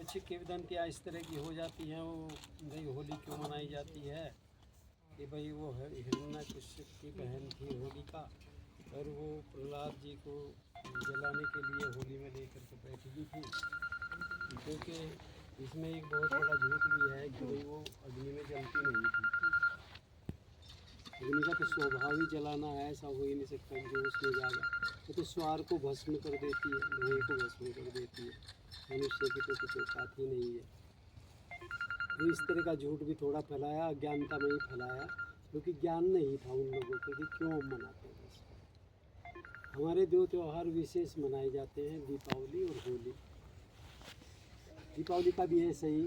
कुछ किंवदंतियाँ इस तरह की हो जाती हैं, वो भाई होली क्यों मनाई जाती है कि भाई वो हिरण्यकश्यप की बहन थी होलिका, और वो प्रहलाद जी को जलाने के लिए होली में लेकर के बैठ गई थी। क्योंकि इसमें एक बहुत बड़ा झूठ भी है कि भाई वो अग्नि में जलती नहीं थी। अग्नि का तो स्वभाव ही जलाना है, ऐसा हो ही नहीं सकता जो उसमें जाएगा। वो तो स्वार को भस्म कर देती है, लोहे को भस्म कर देती है, मनुष्य की तो कुछ औकात ही नहीं है। तो इस तरह का झूठ भी थोड़ा फैलाया, अज्ञानता में ही फैलाया, क्योंकि ज्ञान नहीं था उन लोगों को कि क्यों हम मनाते हैं इसको। हमारे दो त्यौहार विशेष मनाए जाते हैं, दीपावली और होली। दीपावली का भी है सही,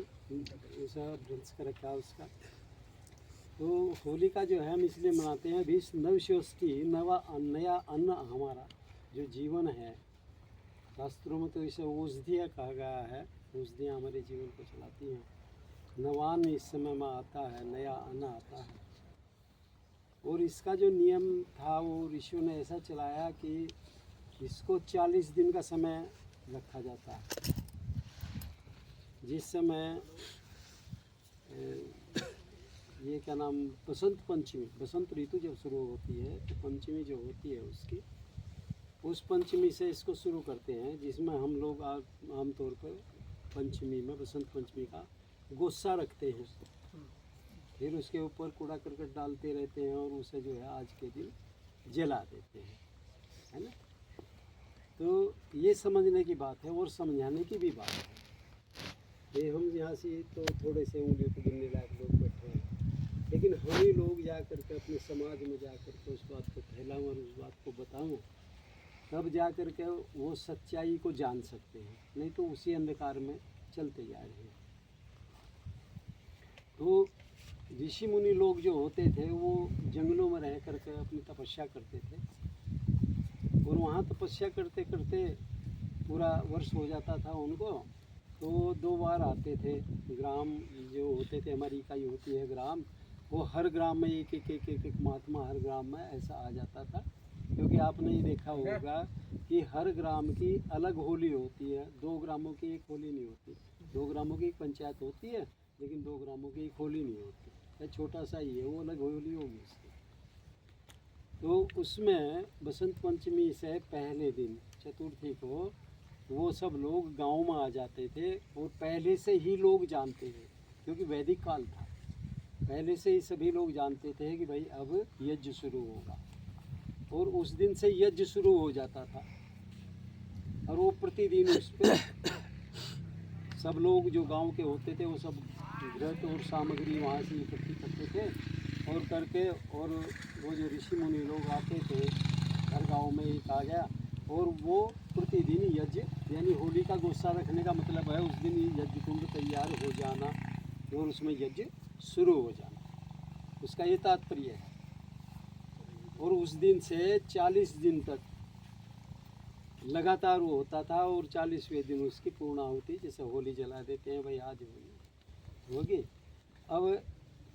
ऐसा वृक्ष का रखा उसका। तो होली का जो है हम इसलिए मनाते हैं, अभी नवषष्ठी नया अन्न हमारा जो जीवन है, शास्त्रों में तो इसे औषधियाँ कहा गया है। औषधियाँ हमारे जीवन को चलाती हैं। नवान इस समय में आता है, नया अन्न आता है। और इसका जो नियम था वो ऋषियों ने ऐसा चलाया कि इसको 40 दिन का समय रखा जाता है। जिस समय ये क्या नाम, बसंत पंचमी, बसंत ऋतु जब शुरू होती है तो पंचमी जो होती है उसकी, उस पंचमी से इसको शुरू करते हैं, जिसमें हम लोग आमतौर पर पंचमी में, बसंत पंचमी का गुस्सा रखते हैं। फिर उसके ऊपर कूड़ा करकट डालते रहते हैं और उसे जो है आज के दिन जला देते हैं, है ना। तो ये समझने की बात है और समझाने की भी बात है। ये हम यहाँ से तो थोड़े से उंगलियों को गिनने लायक लोग बैठे हैं, लेकिन हम ही लोग जा कर के अपने समाज में जा कर के उस बात को फैलाऊँ और उस बात को बताऊँ, तब जा कर के वो सच्चाई को जान सकते हैं, नहीं तो उसी अंधकार में चलते जा रहे हैं। तो ऋषि मुनि लोग जो होते थे वो जंगलों में रह कर के अपनी तपस्या करते थे, और वहाँ तपस्या करते करते पूरा वर्ष हो जाता था उनको। तो 2 बार आते थे ग्राम, जो होते थे हमारी इकाई होती है ग्राम, वो हर ग्राम में एक महात्मा हर ग्राम में ऐसा आ जाता था। क्योंकि आपने ये देखा होगा कि हर ग्राम की अलग होली होती है, 2 ग्रामों की एक होली नहीं होती। 2 ग्रामों की एक पंचायत होती है, लेकिन 2 ग्रामों की एक होली नहीं होती। छोटा सा ही है, वो अलग होली होगी उसकी। तो उसमें बसंत पंचमी से पहले दिन चतुर्थी को वो सब लोग गांव में आ जाते थे, और पहले से ही लोग जानते थे, क्योंकि वैदिक काल था, पहले से ही सभी लोग जानते थे कि भाई अब यज्ञ शुरू होगा। और उस दिन से यज्ञ शुरू हो जाता था, और वो प्रतिदिन उस पर सब लोग जो गांव के होते थे वो सब घृत और सामग्री वहाँ से इकट्ठी करते थे और करके, और वो जो ऋषि मुनि लोग आते थे, हर गांव में एक आ गया, और वो प्रतिदिन यज्ञ, यानी होली का गुस्सा रखने का मतलब है उस दिन यज्ञ कुंड तैयार हो जाना और उसमें यज्ञ शुरू हो जाना, उसका ये तात्पर्य है। और उस दिन से 40 दिन तक लगातार वो होता था, और 40वें दिन उसकी पूर्णाहुति, जैसे होली जला देते हैं भाई आज होली होगी। अब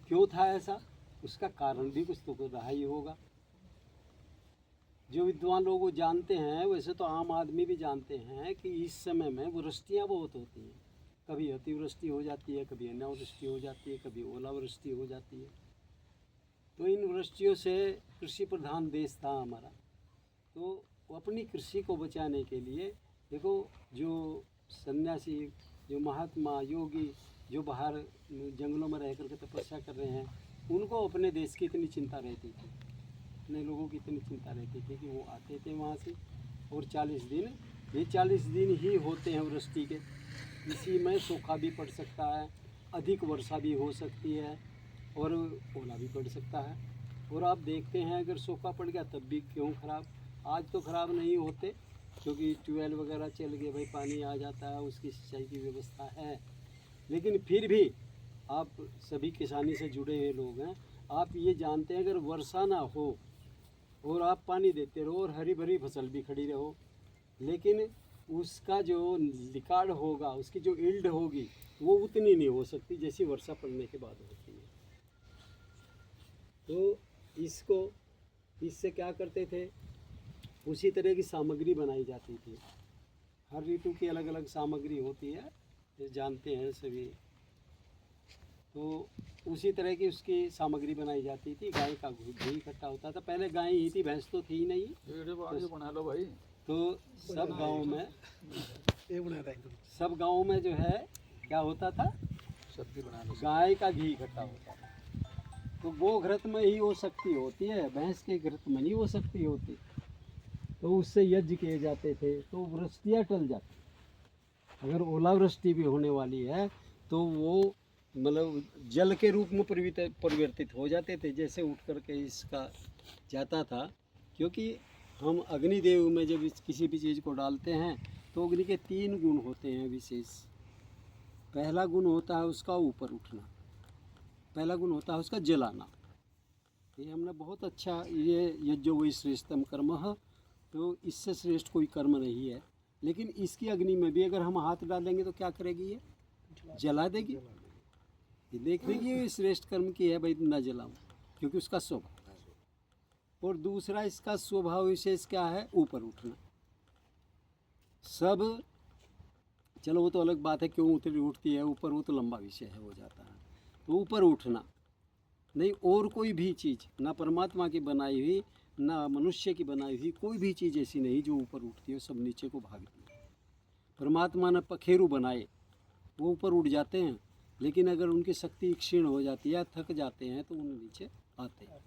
क्यों था ऐसा, उसका कारण भी कुछ तो रहा ही होगा। जो विद्वान लोग वो जानते हैं, वैसे तो आम आदमी भी जानते हैं कि इस समय में वृष्टियाँ बहुत होती हैं। कभी अतिवृष्टि हो जाती है, कभी अनावृष्टि हो जाती है, कभी ओलावृष्टि हो जाती है। तो इन वृष्टियों से कृषि प्रधान देश था हमारा, तो वो अपनी कृषि को बचाने के लिए, देखो जो सन्यासी, जो महात्मा योगी, जो बाहर जंगलों में रह कर के तपस्या कर रहे हैं, उनको अपने देश की इतनी चिंता रहती थी, अपने लोगों की इतनी चिंता रहती थी कि वो आते थे वहाँ से। और 40 दिन, ये 40 दिन ही होते हैं वृष्टि के, इसी में सूखा भी पड़ सकता है, अधिक वर्षा भी हो सकती है, और ओला भी पड़ सकता है। और आप देखते हैं अगर सूखा पड़ गया तब भी क्यों ख़राब, आज तो ख़राब नहीं होते क्योंकि ट्यूबवेल वगैरह चल गए भाई, पानी आ जाता है, उसकी सिंचाई की व्यवस्था है। लेकिन फिर भी आप सभी किसानी से जुड़े हुए लोग हैं, आप ये जानते हैं अगर वर्षा ना हो और आप पानी देते रहो और हरी भरी फसल भी खड़ी रहो, लेकिन उसका जो रिकॉर्ड होगा, उसकी जो यील्ड होगी वो उतनी नहीं हो सकती जैसी वर्षा पड़ने के बाद होती है। तो इससे क्या करते थे, उसी तरह की सामग्री बनाई जाती थी। हर ऋतु की अलग अलग सामग्री होती है, ये जानते हैं सभी। तो उसी तरह की उसकी सामग्री बनाई जाती थी। गाय का घी इकट्ठा होता था। पहले गाय ही थी, भैंस तो थी ही नहीं। बना लो भाई। तो सब गाँव में जो है क्या होता था, सब्जी बना लो। गाय का घी इकट्ठा होता था। तो वो घृत में ही वो शक्ति होती है, भैंस के घृत में नहीं वो शक्ति होती। तो उससे यज्ञ किए जाते थे तो वृष्टियाँ टल जाती। अगर ओलावृष्टि भी होने वाली है तो वो मतलब जल के रूप में परिवर्तित हो जाते थे, जैसे उठ करके इसका जाता था। क्योंकि हम अग्निदेव में जब किसी भी चीज़ को डालते हैं तो अग्नि के 3 गुण होते हैं विशेष। पहला गुण होता है उसका ऊपर उठना, पहला गुण होता है उसका जलाना। ये हमने बहुत अच्छा, ये यज्ञो वही श्रेष्ठतम कर्म है, तो इससे श्रेष्ठ कोई कर्म नहीं है। लेकिन इसकी अग्नि में भी अगर हम हाथ डालेंगे तो क्या करेगी, ये जला देगी। ये देख रही है, ये श्रेष्ठ कर्म की है भाई, ना जलाऊं, क्योंकि उसका स्वभाव है। और दूसरा इसका स्वभाव विशेष क्या है, ऊपर उठना। सब चलो वो तो अलग बात है, क्यों उठती है ऊपर, वो तो लंबा विषय है, हो जाता है। तो ऊपर उठना नहीं, और कोई भी चीज़, ना परमात्मा की बनाई हुई ना मनुष्य की बनाई हुई कोई भी चीज़ ऐसी नहीं जो ऊपर उठती है, सब नीचे को भागती है। परमात्मा ने पखेरु बनाए, वो ऊपर उठ जाते हैं, लेकिन अगर उनकी शक्ति क्षीण हो जाती है, थक जाते हैं, तो उन नीचे आते हैं।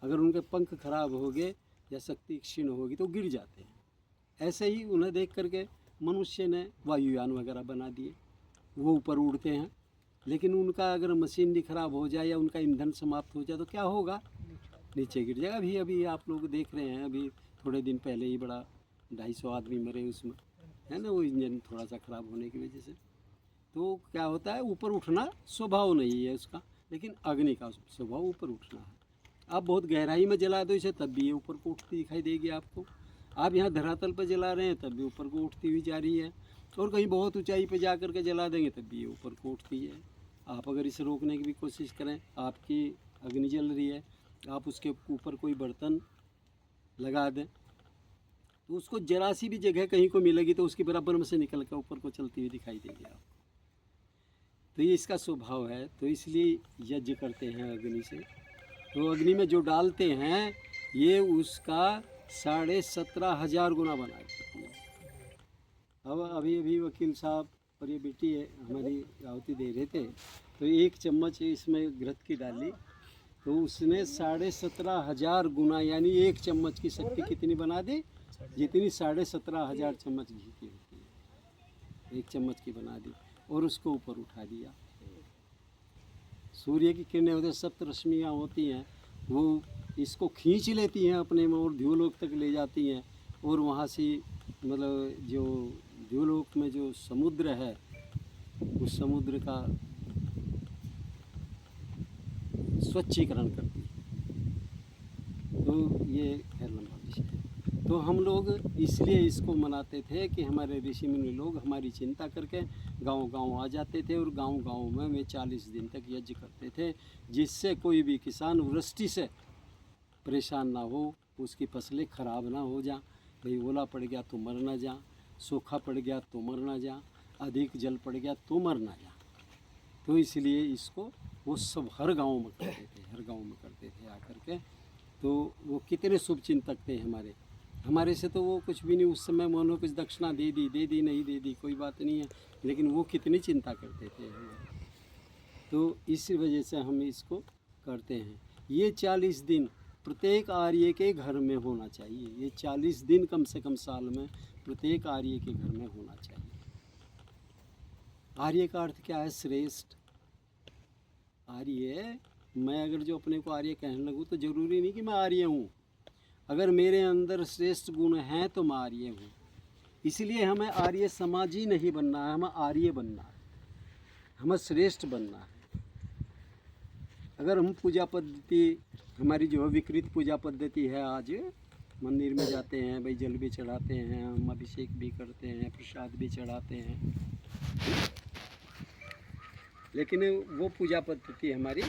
अगर उनके पंख खराब हो गए या शक्ति क्षीण होगी तो गिर जाते हैं। ऐसे ही उन्हें देख करके मनुष्य ने वायुयान वगैरह बना दिए, वो ऊपर उड़ते हैं। लेकिन उनका अगर मशीनरी खराब हो जाए या उनका ईंधन समाप्त हो जाए तो क्या होगा, नीचे गिर जाएगा। अभी आप लोग देख रहे हैं, अभी थोड़े दिन पहले ही बड़ा 250 आदमी मरे उसमें, है ना, वो इंजन थोड़ा सा ख़राब होने की वजह से। तो क्या होता है, ऊपर उठना स्वभाव नहीं है उसका, लेकिन अग्नि का स्वभाव ऊपर उठना है। आप बहुत गहराई में जला दो इसे, तब भी ये ऊपर को उठती दिखाई देगी आपको। आप यहाँ धरातल पर जला रहे हैं तब भी ऊपर को उठती हुई जा रही है, और कहीं बहुत ऊंचाई पे जा कर के जला देंगे तब भी ये ऊपर को उठती है। आप अगर इसे रोकने की भी कोशिश करें, आपकी अग्नि जल रही है, आप उसके ऊपर कोई बर्तन लगा दें तो उसको जरा सी भी जगह कहीं को मिलेगी तो उसके बराबर में से निकल कर ऊपर को चलती हुई दिखाई देगी आप। तो ये इसका स्वभाव है, तो इसलिए यज्ञ करते हैं अग्नि से। तो अग्नि में जो डालते हैं ये उसका 17,500 गुना बना देती है। अब अभी वकील साहब और ये बेटी है हमारी आहुति दे रहे थे, तो 1 चम्मच इसमें घृत की डाली तो उसने 17,500 गुना, यानी 1 चम्मच की शक्ति कितनी बना दी, जितनी 17,500 चम्मच घी की होती है, 1 चम्मच की बना दी और उसको ऊपर उठा दिया। सूर्य की किरणें होती हैं, सप्त रश्मियाँ होती हैं, वो इसको खींच लेती हैं अपने में और ध्युलोक तक ले जाती हैं। और वहाँ से मतलब जो ध्युलोक में जो समुद्र है, उस समुद्र का स्वच्छीकरण करती है। तो ये खैर लंबा विषय है। तो हम लोग इसलिए इसको मनाते थे कि हमारे ऋषि मुनि लोग हमारी चिंता करके गांव-गांव आ जाते थे और गांव-गांव में वे 40 दिन तक यज्ञ करते थे, जिससे कोई भी किसान वृष्टि से परेशान ना हो, उसकी फसलें खराब ना हो जाए। भाई ओला पड़ गया तो मर ना जा, सूखा पड़ गया तो मर ना जा, अधिक जल पड़ गया तो मर ना जा। तो इसलिए इसको वो सब हर गांव में करते थे, हर गांव में करते थे आकर के। तो वो कितने शुभ चिंतक थे हमारे से तो वो कुछ भी नहीं, उस समय उन्होंने कुछ दक्षिणा दे दी नहीं दे दी कोई बात नहीं है, लेकिन वो कितनी चिंता करते थे हमारी। तो इस वजह से हम इसको करते हैं। ये 40 दिन प्रत्येक आर्य के घर में होना चाहिए। ये 40 दिन कम से कम साल में प्रत्येक आर्य के घर में होना चाहिए। आर्य का अर्थ क्या है, श्रेष्ठ। आर्य, मैं अगर जो अपने को आर्य कहने लगूँ तो ज़रूरी नहीं कि मैं आर्य हूँ। अगर मेरे अंदर श्रेष्ठ गुण हैं तो मैं आर्य हूँ। इसलिए हमें आर्य समाजी नहीं बनना है, हमें आर्य बनना है, हमें श्रेष्ठ बनना है। अगर हम पूजा पद्धति, हमारी जो है विकृत पूजा पद्धति है, आज मंदिर में जाते हैं भाई, जल भी चढ़ाते हैं, हम अभिषेक भी करते हैं, प्रसाद भी चढ़ाते हैं, लेकिन वो पूजा पद्धति हमारी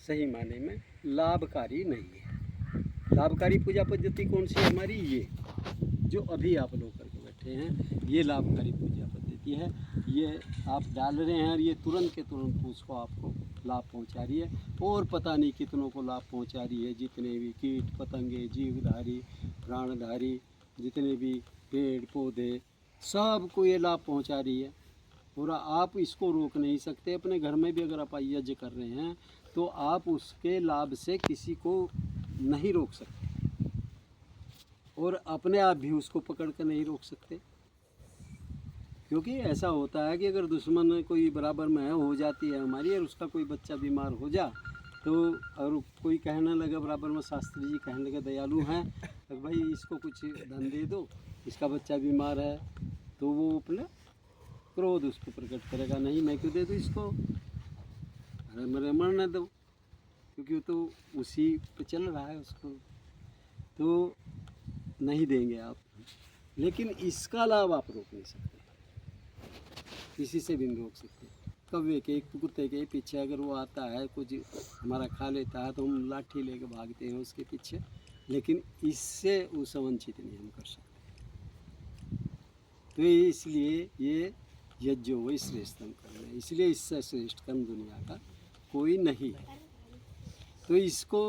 सही माने में लाभकारी नहीं है। लाभकारी पूजा पद्धति कौन सी है हमारी, ये जो अभी आप लोग करके बैठे हैं, ये लाभकारी पूजा पद्धति जाती है, ये आप डाल रहे हैं और ये तुरंत के तुरंत उसको आपको लाभ पहुंचा रही है, और पता नहीं कितनों को लाभ पहुंचा रही है। जितने भी कीट पतंगे, जीवधारी, प्राणधारी, जितने भी पेड़ पौधे, सबको ये लाभ पहुंचा रही है। और आप इसको रोक नहीं सकते। अपने घर में भी अगर आप यज्ञ कर रहे हैं तो आप उसके लाभ से किसी को नहीं रोक सकते, और अपने आप भी उसको पकड़ कर नहीं रोक सकते। क्योंकि ऐसा होता है कि अगर दुश्मन कोई बराबर में हो जाती है हमारी, और उसका कोई बच्चा बीमार हो जा तो, और कोई कहने लगे बराबर में, शास्त्री जी कहने लगे दयालु हैं, तो भाई इसको कुछ धन दे दो, इसका बच्चा बीमार है, तो वो अपना क्रोध उसको प्रकट करेगा, नहीं मैं क्यों दे दूँ इसको, अरे मेरे मरने दो, क्योंकि वो तो उसी पे चल रहा है उसको, तो नहीं देंगे आप। लेकिन इसका लाभ आप रोक नहीं सकते, किसी से भी नहीं रोक सकते। कौवे के, कुत्ते के पीछे अगर वो आता है, कुछ हमारा खा लेता है, तो हम लाठी लेके भागते हैं उसके पीछे, लेकिन इससे उसे वंचित नहीं हम कर सकते। तो इसलिए ये यज्ञ वही श्रेष्ठतम कर्म है, इसलिए इससे श्रेष्ठ कर्म दुनिया का कोई नहीं है। तो इसको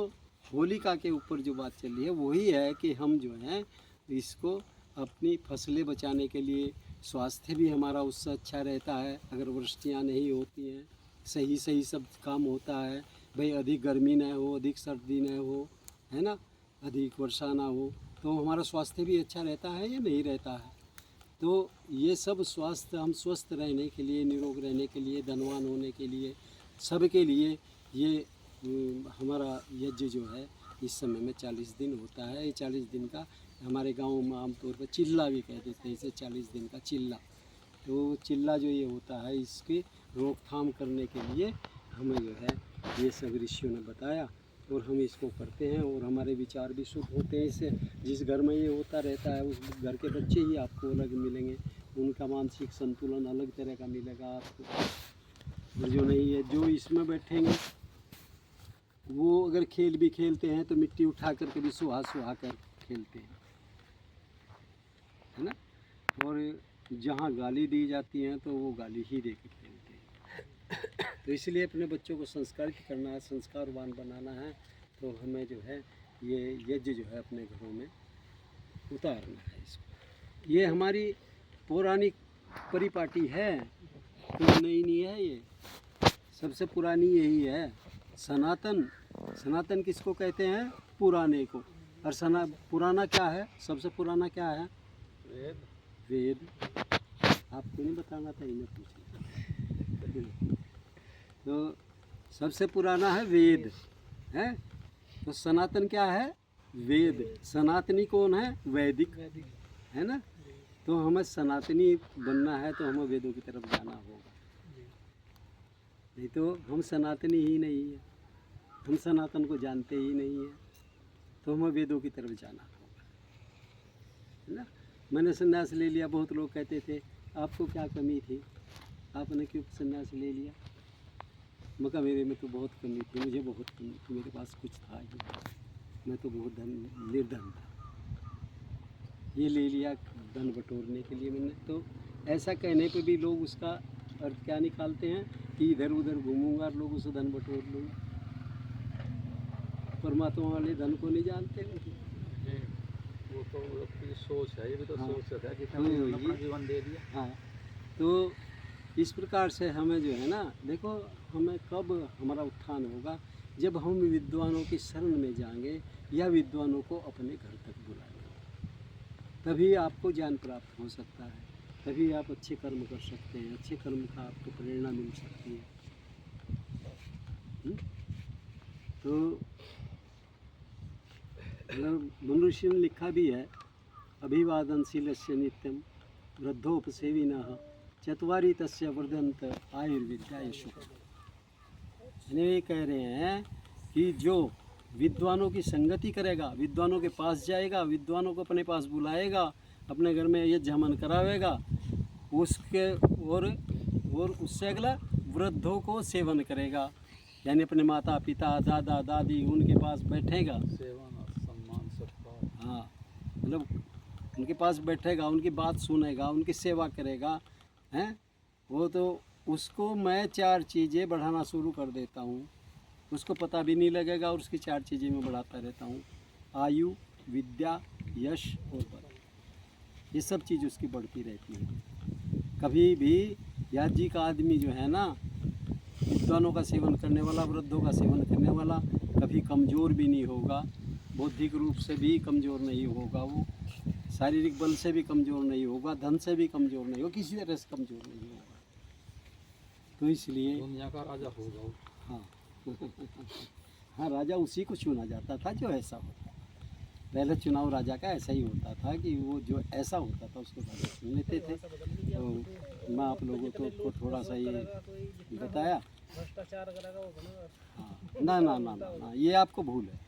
होलिका के ऊपर जो बात चल रही है वही है कि हम जो हैं इसको अपनी फसलें बचाने के लिए, स्वास्थ्य भी हमारा उससे अच्छा रहता है अगर वृष्टियाँ नहीं होती हैं, सही सही सब काम होता है। भाई अधिक गर्मी ना हो, अधिक सर्दी ना हो, है ना, अधिक वर्षा ना हो, तो हमारा स्वास्थ्य भी अच्छा रहता है या नहीं रहता है। तो ये सब स्वास्थ्य, हम स्वस्थ रहने के लिए, निरोग रहने के लिए, धनवान होने के लिए, सब के लिए ये हमारा यज्ञ जो है इस समय में 40 दिन होता है। ये 40 दिन का हमारे गांव में आमतौर पर चिल्ला भी कह देते हैं इसे, 40 दिन का चिल्ला। तो चिल्ला जो ये होता है, इसकी रोकथाम करने के लिए हमें जो है ये सब ऋषियों ने बताया, और हम इसको करते हैं, और हमारे विचार भी शुद्ध होते हैं इससे। जिस घर में ये होता रहता है उस घर के बच्चे ही आपको अलग मिलेंगे, उनका मानसिक संतुलन अलग तरह का मिलेगा आपको। और जो नहीं है, जो इसमें बैठेंगे वो अगर खेल भी खेलते हैं तो मिट्टी उठा कर कभी सुहा सुहा कर खेलते हैं, है ना। और जहाँ गाली दी जाती हैं तो वो गाली ही दे कर खेलते हैं। तो इसलिए अपने बच्चों को संस्कारित करना है, संस्कारवान बनाना है, तो हमें जो है ये यज्ञ जो है अपने घरों में उतारना है इसको। ये हमारी पौराणिक परिपाटी है, कोई नई नहीं है, ये सबसे पुरानी यही है। सनातन, सनातन किसको कहते हैं? पुराने को। और पुराना क्या है? सबसे पुराना क्या है? वेद। वेद। आपको नहीं बताना था, इन्हें पूछना। तो सबसे पुराना है वेद, है। तो सनातन क्या है? वेद। सनातनी कौन है? वैदिक, है ना। तो हमें सनातनी बनना है तो हमें वेदों की तरफ जाना होगा, नहीं तो हम सनातनी ही नहीं है, हम सनातन को जानते ही नहीं है, तो हमें वेदों की तरफ जाना होगा, है ना। मैंने संन्यास ले लिया, बहुत लोग कहते थे आपको क्या कमी थी, आपने क्यों संन्यास ले लिया? मैं कहा मेरे में तो बहुत कमी थी, मुझे बहुत कमी थी, मेरे पास कुछ था ही, मैं तो बहुत निर्धन था, ये ले लिया धन बटोरने के लिए मैंने। तो ऐसा कहने पे भी लोग उसका अर्थ क्या निकालते हैं कि इधर उधर घूमूंगा और लोग उसे धन बटोर लूँगा। परमात्मा वाले धन को नहीं जानते वो तो अपनी सोच है, ये भी तो हाँ। सोच है कि हाँ, अपना ये- जीवन दे दिया। हाँ, तो इस प्रकार से हमें जो है ना, देखो हमें कब हमारा उत्थान होगा, जब हम विद्वानों की शरण में जाएंगे या विद्वानों को अपने घर तक बुलाएंगे, तभी आपको ज्ञान प्राप्त हो सकता है, तभी आप अच्छे कर्म कर सकते हैं, अच्छे कर्म का आपको प्रेरणा मिल सकती है। तो मनुष्य ने लिखा भी है, अभिवादनशीलस्य नित्यम वृद्धोपसेविनः चत्वारि तस्य वर्धन्त आयुर्विद्या यशोः। ये कह रहे हैं कि जो विद्वानों की संगति करेगा, विद्वानों के पास जाएगा, विद्वानों को अपने पास बुलाएगा, अपने घर में यज्ञ हवन करावेगा, उसके और उससे अगला वृद्धों को सेवन करेगा, यानी अपने माता पिता दादा दादी उनके पास बैठेगा, सेवन और सम्मान सत्कार। हाँ, मतलब उनके पास बैठेगा, उनकी बात सुनेगा, उनकी सेवा करेगा, हैं, वो तो उसको मैं 4 चीज़ें बढ़ाना शुरू कर देता हूँ, उसको पता भी नहीं लगेगा और उसकी 4 चीज़ें मैं बढ़ाता रहता हूँ। आयु, विद्या, यश और बल, ये सब चीज़ उसकी बढ़ती रहती है। कभी भी याद जी का आदमी जो है ना, विद्वानों का सेवन करने वाला, वृद्धों का सेवन करने वाला, कभी कमज़ोर भी नहीं होगा, बौद्धिक रूप से भी कमज़ोर नहीं होगा, वो शारीरिक बल से भी कमज़ोर नहीं होगा, धन से भी कमज़ोर नहीं होगा, किसी तरह से कमज़ोर नहीं होगा। तो इसलिए दुनिया का राजा होगा वो। हाँ हाँ, राजा उसी को चुना जाता था जो ऐसा होता। पहले चुनाव राजा का ऐसा ही होता था कि वो जो ऐसा होता था उसको राजा चुन लेते थे। तो मैं आप लोगों को थोड़ा सा ये बताया। हाँ, ना ना ना ना ना, ये आपको भूल है।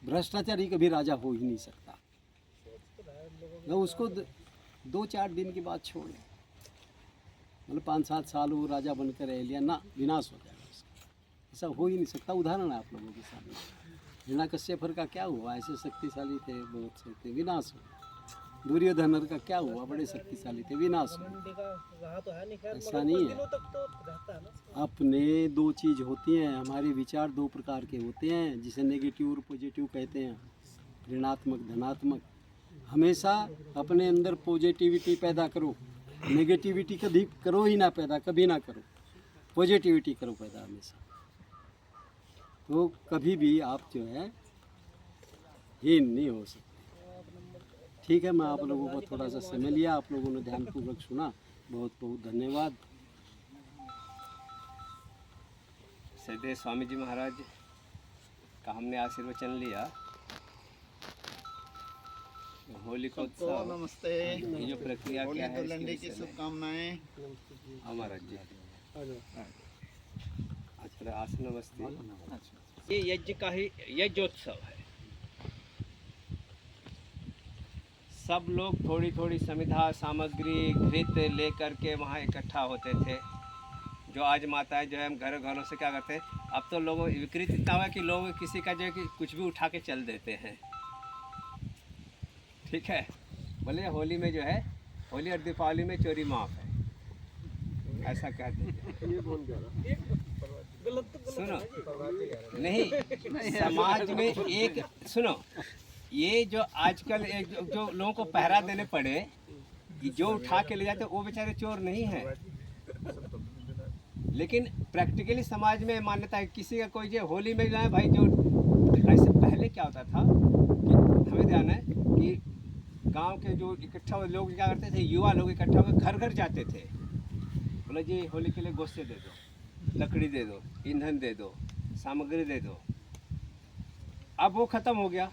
भ्रष्टाचारी कभी राजा हो ही नहीं सकता। तो उसको 2-4 दिन की बात छोड़, मतलब 5-7 साल वो राजा बनकर रह लिया ना, विनाश हो जाएगा उसका। ऐसा हो ही नहीं सकता। उदाहरण है आप लोगों के सामने, हिरण्यकश्यप का क्या हुआ, ऐसे शक्तिशाली थे, बहुत से थे, विनाश हो। दुर्योधन का क्या हुआ, बड़े शक्तिशाली थे, विनाश हो। ऐसा नहीं है। अपने 2 चीज़ होती हैं, हमारे विचार 2 प्रकार के होते हैं, जिसे नेगेटिव और पॉजिटिव कहते हैं, ऋणात्मक धनात्मक। हमेशा अपने अंदर पॉजिटिविटी पैदा करो, नेगेटिविटी कभी करो ही ना पैदा, कभी ना करो, पॉजिटिविटी करो पैदा हमेशा। तो कभी भी आप जो है हीन नहीं हो सकते। ठीक है, मैं आप लोगों को थोड़ा सा समय लिया, आप लोगों ने ध्यानपूर्वक सुना, बहुत बहुत धन्यवाद। सदैव स्वामी जी महाराज का हमने आशीर्वचन लिया। होली का सबको उत्सव, नमस्ते। ये जो प्रक्रिया होली क्या है धुलंडी इसके की विषय में शुभकामनाएं। हमारा जी अच्छा आसन नमस्ते। ये यज्ञ का ही यज्ञोत्सव है। सब लोग थोड़ी थोड़ी समिधा सामग्री घृत लेकर के वहाँ इकट्ठा होते थे। जो आज माताएं जो है हम घरों से क्या करते हैं, अब तो लोगों विकृत इतना हुआ कि लोग किसी का जो है कि कुछ भी उठा के चल देते हैं। ठीक है, बोले होली में जो है, होली और दीपावली में चोरी माफ है, ऐसा कहते हैं। ये कौन कह रहा? सुनो, नहीं समाज में एक सुनो, ये जो आजकल एक जो लोगों को पहरा देने पड़े, कि जो उठा के ले जाते वो बेचारे चोर नहीं हैं, लेकिन प्रैक्टिकली समाज में मान्यता है किसी का कोई जो होली में जाए भाई, जो ऐसे पहले क्या होता था कि हमें ध्यान है कि गांव के जो इकट्ठा हुए लोग क्या करते थे, युवा लोग इकट्ठा होकर घर घर जाते थे, बोले जी होली के लिए गोश्ते दे दो, लकड़ी दे दो, ईंधन दे दो, सामग्री दे दो। अब वो ख़त्म हो गया,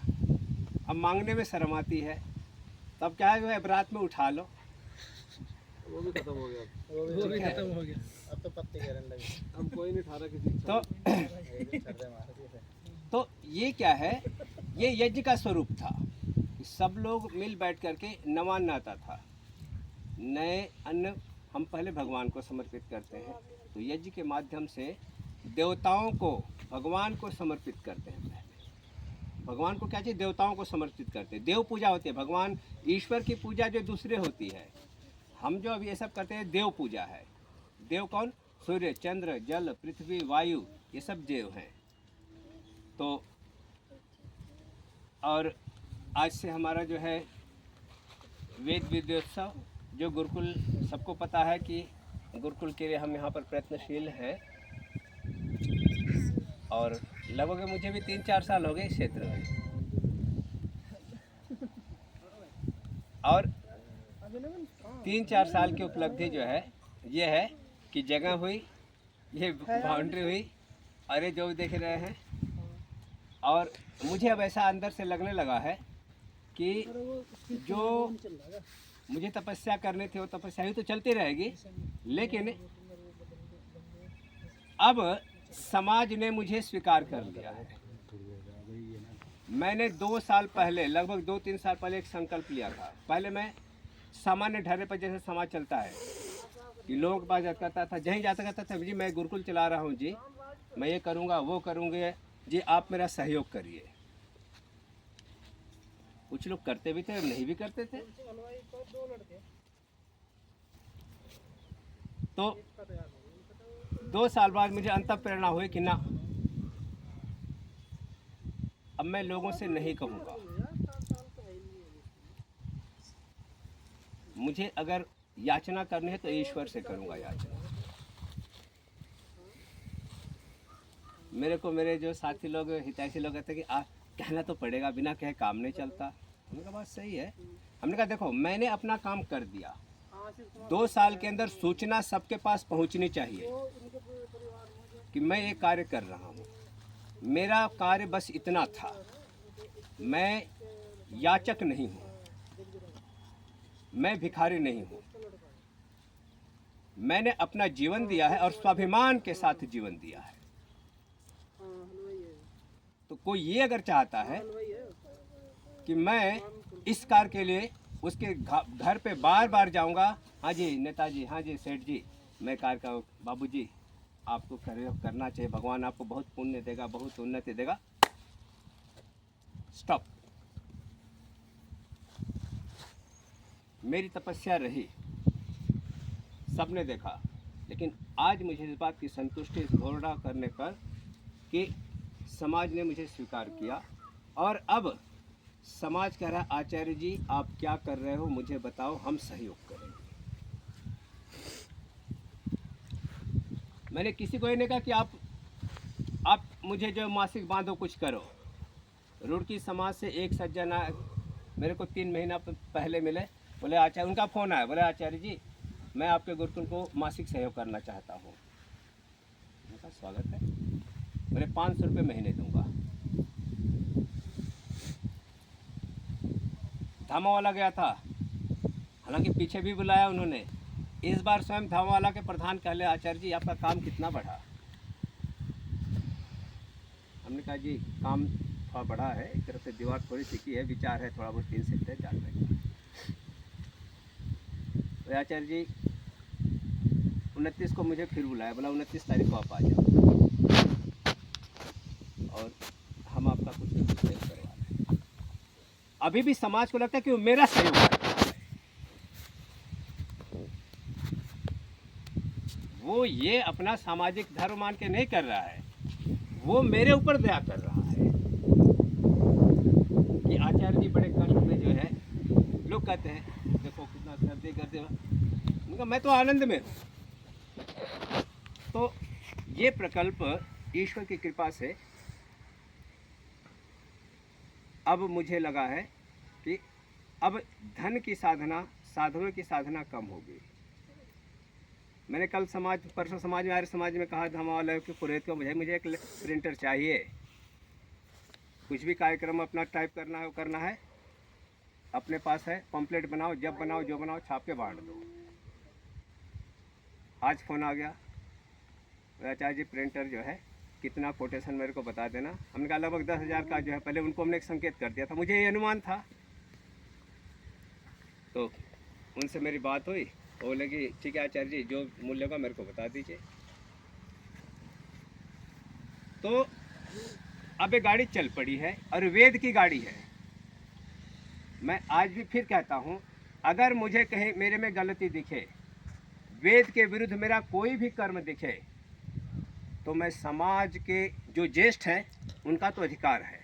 अब मांगने में शर्म आती है, तब क्या है, अब रात में उठा लो, वो भी खत्म हो गया। वो भी खत्म हो गया। अब तो पत्ते गिरने लगे। अब कोई नहीं ठा रहा किसी की। तो ये क्या है, ये यज्ञ का स्वरूप था। सब लोग मिल बैठ करके नवान्न आता था, नए अन्न हम पहले भगवान को समर्पित करते हैं। तो यज्ञ के माध्यम से देवताओं को भगवान को समर्पित करते हैं। पहले भगवान को क्या चाहिए, देवताओं को समर्पित करते हैं। देव पूजा होती है, भगवान ईश्वर की पूजा जो दूसरे होती है। हम जो अभी ये सब करते हैं देव पूजा है। देव कौन, सूर्य, चंद्र, जल, पृथ्वी, वायु, ये सब देव हैं। तो और आज से हमारा जो है वेद विद्योत्सव, जो गुरुकुल, सबको पता है कि गुरुकुल के लिए हम यहाँ पर प्रयत्नशील हैं, और लगभग मुझे भी 3-4 साल हो गए इस क्षेत्र में। और 3-4 साल की उपलब्धि जो है ये है कि जगह हुई, ये बाउंड्री हुई, और ये जो देख रहे हैं, और मुझे अब ऐसा अंदर से लगने लगा है कि जो मुझे तपस्या करनी थी वो तपस्या ही तो चलती रहेगी, लेकिन अब समाज ने मुझे स्वीकार कर लिया है। मैंने 2 साल पहले, लगभग 2-3 साल पहले एक संकल्प लिया था। पहले मैं सामान्य ढर्रे पर जैसे समाज चलता है कि लोगों के पास जाता था, जहीं जाता करता था, जी मैं गुरुकुल चला रहा हूँ जी, मैं ये करूँगा वो करूँगे जी, आप मेरा सहयोग करिए। कुछ लोग करते भी थे और नहीं भी करते थे। तो 2 साल बाद मुझे अंतः प्रेरणा हुई कि ना, अब मैं लोगों से नहीं कहूँगा। मुझे अगर याचना करनी है तो ईश्वर से करूँगा याचना। मेरे जो साथी लोग, हितैषी लोग कहते हैं कि कहना तो पड़ेगा, बिना कहे काम नहीं चलता। हमने कहा बात सही है। हमने कहा देखो, मैंने अपना काम कर दिया, 2 साल के अंदर सूचना सबके पास पहुंचनी चाहिए कि मैं ये कार्य कर रहा हूँ। मेरा कार्य बस इतना था, मैं याचक नहीं हूँ, मैं भिखारी नहीं हूँ। मैंने अपना जीवन दिया है और स्वाभिमान के साथ जीवन दिया है। तो कोई ये अगर चाहता है कि मैं इस कार्य के लिए उसके घर पे बार बार जाऊंगा, हाँ जी नेताजी, हाँ जी सेठ जी, मैं कार्य का बाबू जी आपको करना चाहिए, भगवान आपको बहुत पुण्य देगा, बहुत उन्नति देगा, स्टॉप। मेरी तपस्या रही, सबने देखा, लेकिन आज मुझे इस बात की संतुष्टि इस घोषणा करने पर कि समाज ने मुझे स्वीकार किया। और अब समाज कह रहा है आचार्य जी आप क्या कर रहे हो, मुझे बताओ, हम सहयोग करेंगे। मैंने किसी को ये नहीं कहा कि आप मुझे जो मासिक बांधो कुछ करो। रुड़की समाज से एक सज्जन मेरे को 3 महीना पहले मिले, बोले आचार्य, उनका फ़ोन आया, बोले आचार्य जी मैं आपके गुरुकुल को मासिक सहयोग करना चाहता हूँ। उनका स्वागत है। बोले 500 रुपये महीने दूंगा। धामावाला गया था, हालांकि पीछे भी बुलाया उन्होंने। इस बार स्वयं धामावाला के प्रधान कहले आचार्य जी आपका काम कितना बढ़ा। हमने कहा जी काम थोड़ा बढ़ा है, एक तरफ से दीवार थोड़ी सीखी है, विचार है थोड़ा बहुत 3 सेक्टर जानने का। तो आचार्य जी 29 को मुझे फिर बुलाया, बोला 29 तारीख को आप आ जाओ और हम आपका कुछ न कुछ सहयोग करवा रहे हैं। अभी भी समाज को लगता है कि वो मेरा सहयोग कर रहा है, वो ये अपना सामाजिक धर्म मान के नहीं कर रहा है, वो मेरे ऊपर दया कर रहा है कि आचार्य जी बड़े कष्ट में जो है। लोग कहते हैं देखो कितना सर्दी करते हो, उनका मैं तो आनंद में हूँ। तो ये प्रकल्प ईश्वर की कृपा से अब मुझे लगा है कि अब धन की साधना, साधनों की साधना कम होगी। मैंने कल परसों समाज में, आर्य समाज में कहा धामावाला के पुरोहित को, मुझे एक प्रिंटर चाहिए, कुछ भी कार्यक्रम अपना टाइप करना है अपने पास है, पम्पलेट बनाओ, जब बनाओ जो बनाओ, छाप के बांट दो। आज फ़ोन आ गया, आचार्य जी प्रिंटर जो है कितना कोटेशन मेरे को बता देना। हमने कहा लगभग 10,000 का जो है, पहले उनको हमने एक संकेत कर दिया था, मुझे ये अनुमान था। तो उनसे मेरी बात हुई, वो बोले कि ठीक है आचार्य जी जो मूल्य होगा मेरे को बता दीजिए। तो अब ये गाड़ी चल पड़ी है और वेद की गाड़ी है। मैं आज भी फिर कहता हूँ, अगर मुझे कहीं मेरे में गलती दिखे, वेद के विरुद्ध मेरा कोई भी कर्म दिखे, तो मैं समाज के जो ज्येष्ठ हैं उनका तो अधिकार है,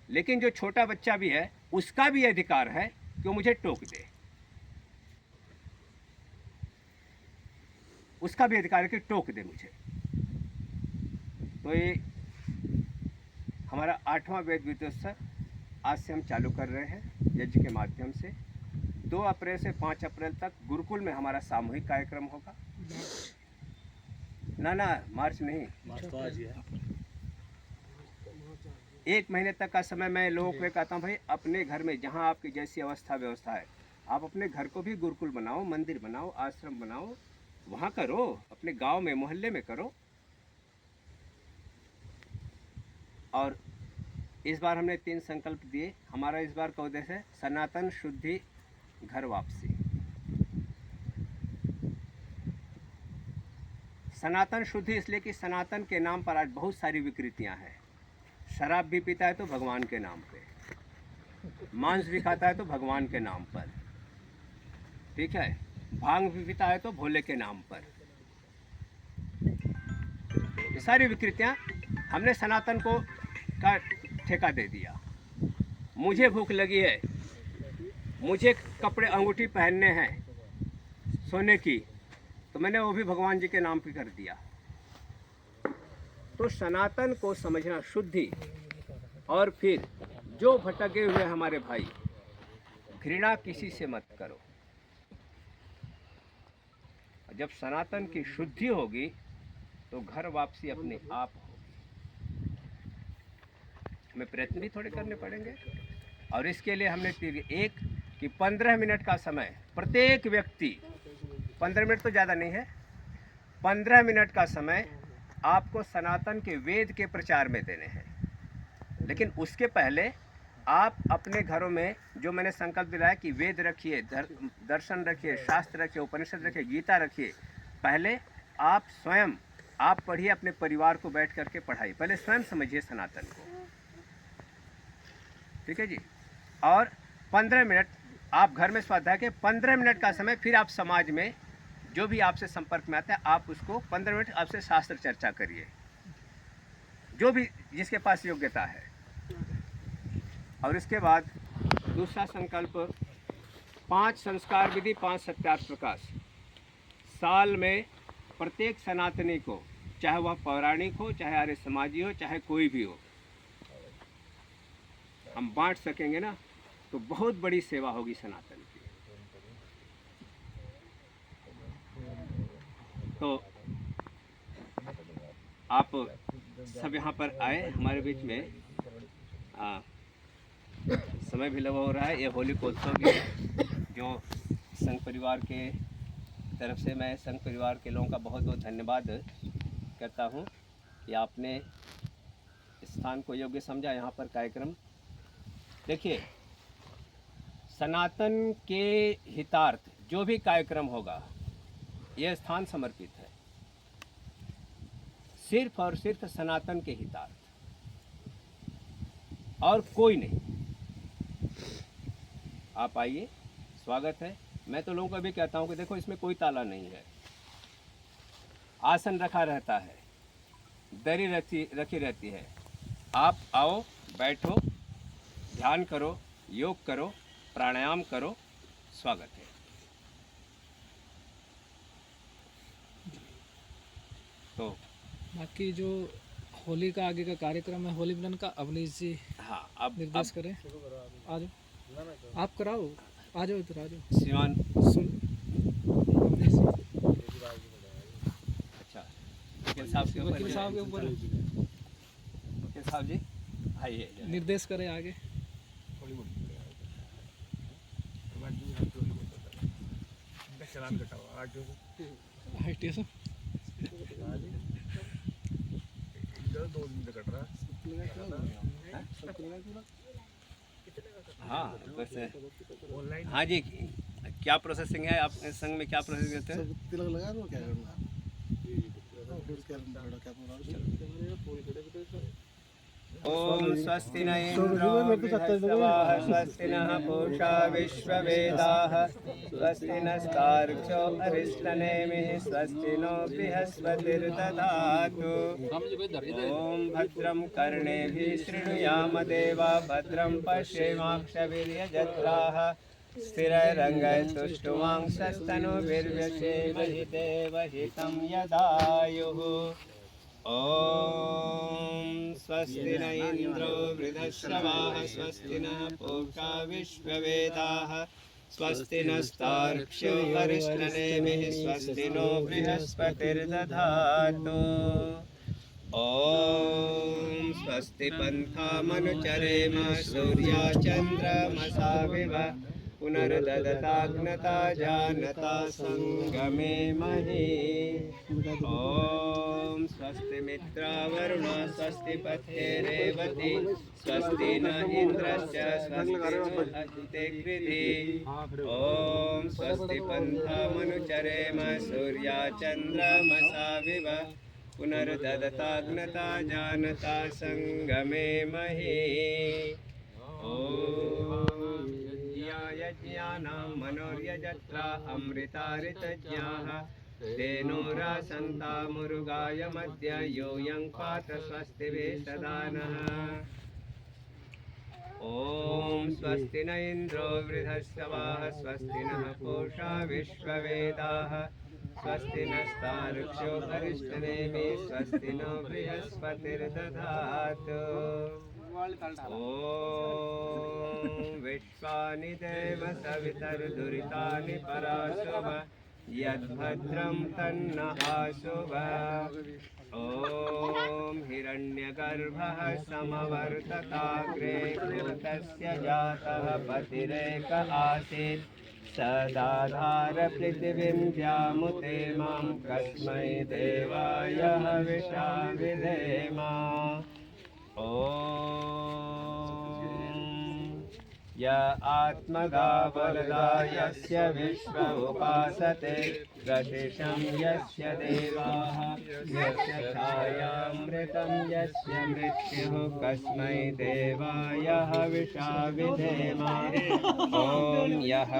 लेकिन जो छोटा बच्चा भी है उसका भी अधिकार है कि वो मुझे टोक दे, उसका भी अधिकार है कि टोक दे मुझे। तो ये हमारा 8वां वेद विद्योत्सव आज से हम चालू कर रहे हैं यज्ञ के माध्यम से। 2 अप्रैल से 5 अप्रैल तक गुरुकुल में हमारा सामूहिक कार्यक्रम होगा। ना मार्च नहीं, तो आज ही है। 1 महीने तक का समय मैं लोगों को कहता हूँ, भाई अपने घर में जहाँ आपकी जैसी व्यवस्था है, आप अपने घर को भी गुरुकुल बनाओ, मंदिर बनाओ, आश्रम बनाओ, वहाँ करो, अपने गांव में मोहल्ले में करो। और इस बार हमने 3 संकल्प दिए। हमारा इस बार का उद्देश्य है सनातन शुद्धि, घर वापसी। सनातन शुद्धि इसलिए कि सनातन के नाम पर आज बहुत सारी विकृतियां हैं। शराब भी पीता है तो भगवान के नाम पे, मांस भी खाता है तो भगवान के नाम पर, ठीक है। भांग भी पीता है तो भोले के नाम पर। ये सारी विकृतियाँ हमने सनातन को का ठेका दे दिया। मुझे भूख लगी है, मुझे कपड़े अंगूठी पहनने हैं सोने की, तो मैंने वो भी भगवान जी के नाम पे कर दिया। तो सनातन को समझना शुद्धि। और फिर जो भटके हुए हमारे भाई, घृणा किसी से मत करो। जब सनातन की शुद्धि होगी तो घर वापसी अपने आप होगी। हमें प्रयत्न भी थोड़े करने पड़ेंगे। और इसके लिए हमने एक कि 15 मिनट का समय प्रत्येक व्यक्ति, 15 मिनट तो ज़्यादा नहीं है, 15 मिनट का समय आपको सनातन के वेद के प्रचार में देने हैं। लेकिन उसके पहले आप अपने घरों में जो मैंने संकल्प दिलाया कि वेद रखिए, दर्शन रखिए, शास्त्र रखिए, उपनिषद रखिए, गीता रखिए। पहले आप स्वयं आप पढ़िए, अपने परिवार को बैठ करके पढ़ाइए। पहले स्वयं समझिए सनातन को, ठीक है जी। और 15 मिनट आप घर में स्वाध्याय के 15 मिनट का समय फिर आप समाज में जो भी आपसे संपर्क में आता है, आप उसको 15 मिनट आपसे शास्त्र चर्चा करिए, जो भी जिसके पास योग्यता है। और इसके बाद दूसरा संकल्प, 5 संस्कार विधि, 5 सत्यार्थ प्रकाश। साल में प्रत्येक सनातनी को, चाहे वह पौराणिक हो, चाहे आर्य समाजी हो, चाहे कोई भी हो, हम बांट सकेंगे ना तो बहुत बड़ी सेवा होगी सनातन की। तो आप सब यहाँ पर आए हमारे बीच में। समय भी लगा हो रहा है। ये होली कोत्सव भी जो संघ परिवार के तरफ से, मैं संघ परिवार के लोगों का बहुत बहुत धन्यवाद करता हूँ कि आपने स्थान को योग्य समझा। यहाँ पर कार्यक्रम देखिए, सनातन के हितार्थ जो भी कार्यक्रम होगा, यह स्थान समर्पित है सिर्फ और सिर्फ सनातन के हितार्थ, और कोई नहीं। आप आइए, स्वागत है। मैं तो लोगों को भी कहता हूं कि देखो, इसमें कोई ताला नहीं है। आसन रखा रहता है, दरी रखी रहती है। आप आओ, बैठो, ध्यान करो, योग करो, प्राणायाम करो, स्वागत है। तो बाकी जो होली का आगे का कार्यक्रम है, होली मिलन का, अवनीश जी हाँ, अब निर्देश करें। आ जाओ, आप कराओ, आ जाओ इधर, आ जाओ। श्रीमान सुन, अवनीश जी। अच्छा, वकील साहब के ऊपर, वकील साहब के ऊपर वकील साहब जी आइए। निर्देश करें आगे। ITO से हाँ, वैसे हाँ जी, क्या प्रोसेसिंग है आप संघ में, क्या प्रोसेसिंग करते हैं? तिलक लगा दो, क्या करना ओम स्वस्ति न इंद्रो बृहस्पतिः, स्वस्ति नः पूषा विश्ववेदाः, स्वस्ति नस्तार्क्ष्यो अरिष्टनेमिः, स्वस्ति नो बृहस्पतिर्दधातु। ओम भद्रं कर्णेभिः शृणुयाम देवा, भद्रं पश्येमाक्षभिर्यजत्राः, स्थिरैरङ्गैस्तुष्टुवांसस्तनूभिर्व्यसेमहि देवहितं यदायुः। ॐ स्वस्ति न इन्द्रो वृद्धश्रवाः, स्वस्ति नः पूषा विश्ववेदाः, स्वस्ति नस्तार्क्ष्यो अरिष्टनेमिः, स्वस्ति नो बृहस्पतिर्दधातु। ॐ स्वस्ति पन्थामनुचरेम, सूर्याचन्द्रमसा विव, पुनर्ददताग्नता जानता संगमे महि। ॐ स्वस्ति मित्रावरुणा, स्वस्ति पत्ये रेवती, स्वस्ति न इन्द्रस्य, स्वस्ति नो अजिते कृधि। ॐ स्वस्ति पन्थामनुचरेम, सूर्याचन्द्रमसा विव, पुनर्ददताग्नता जानता संगमे महि। ॐ यज्ञाय यज्ञानां मनोर्यजत्रा अमृतारितज्ञाः तेनो रासन्ता मुरुगायमद्य यूयं पात स्वस्तिभिः सदा नः। ॐ स्वस्ति न इन्द्रो वृधस्तवाः स्वस्ति नः पूषा विश्ववेदाः स्वस्ति नस्तार्क्ष्यो अरिष्टनेमि स्वस्ति नो बृहस्पतिर्दधातु। ॐ विश्वानि देव सवितर्दुरितानि पराशुभ यद्भद्रं तन्न आशुभ। ॐ हिरण्यगर्भः समवर्तताग्रे भूतस्य जातः पतिरेक आसीत् सदाधार पृथिवीं व्यामुते मां कस्मै देवाय हविषा विधेम। ॐ य आत्मगा वरदा यस्य विश्व उपासते प्रतिशं यस्य देवाः यस्य छायामृतं यस्य मृत्युः कस्मै देवाय हविषा विधेम। ॐ यः